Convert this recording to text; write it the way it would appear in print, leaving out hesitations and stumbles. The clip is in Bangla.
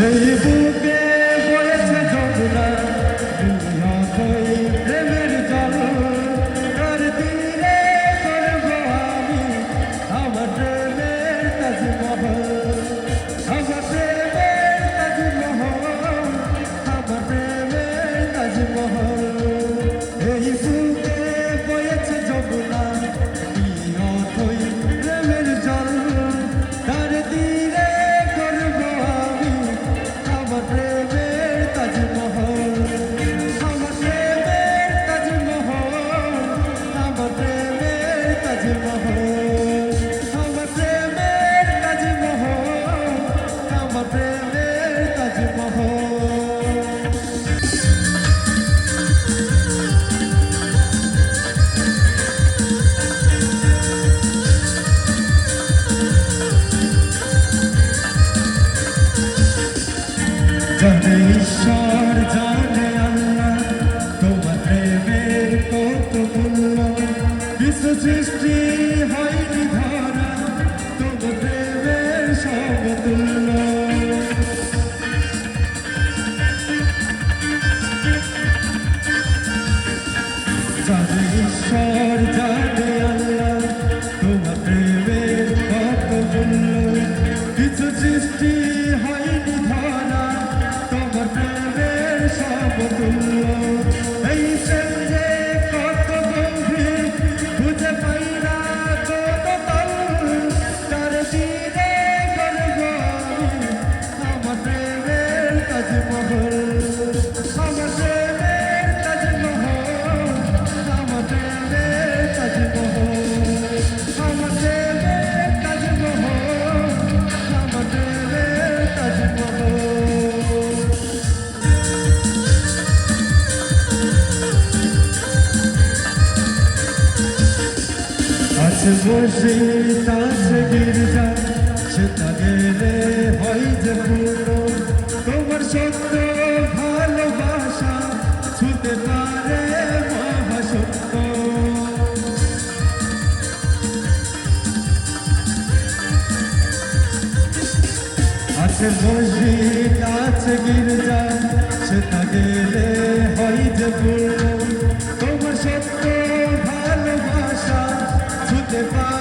এই বুকে বয়েছে যমুনা দুনিয়া কই প্রেমের জল তার তীরে করব আমি আমার প্রেমের তাজমহল আমার প্রেমের তাজমহল আমার প্রেমের তাজমহল এই বুকে বয়েছে যমুনা দুনিয়া কই প্রেমের জল তার তীরে করব আমি আমার প্রেমের তাজমহল আমার প্রেমের তাজমহল আমার প্রেমের তাজমহল আমার প্রেমের তাজমহল আমার প্রেমের তাজমহল জানে ঈশ্বর জানে আল্লাহ তোমার প্রেমের কত মূল্য বিশ্ব সৃষ্টি হয়নি ধরা তোমার প্রেমের সমতুল্য জানে ঈশ্বর জানে আল্লাহ তোমার প্রেমের কত মূল্য বিশ্ব সৃষ্টি হয়নি ধরা তোমার প্রেমের সমতুল্য এই প্রেম যে কত গভীর খুঁজে পাই না যত তল তার তীরে করব আমি আমার প্রেমের তাজমহল আমার প্রেমের তাজমহল আমার প্রেমের তাজমহল আমার প্রেমের তাজমহল আমার প্রেমের তাজমহল আছে মসজিদ আছে গির্জা সেটা গেলে হয় যে পূর্ণ তোমার সত্য ভালোবাসা ছুতে পারে মহাসত্য আছে মসজিদ আছে গির্জা সেটা গেলে হয় যে পূর্ণ তোমার সত্য ভালোবাসা ছুতে পারে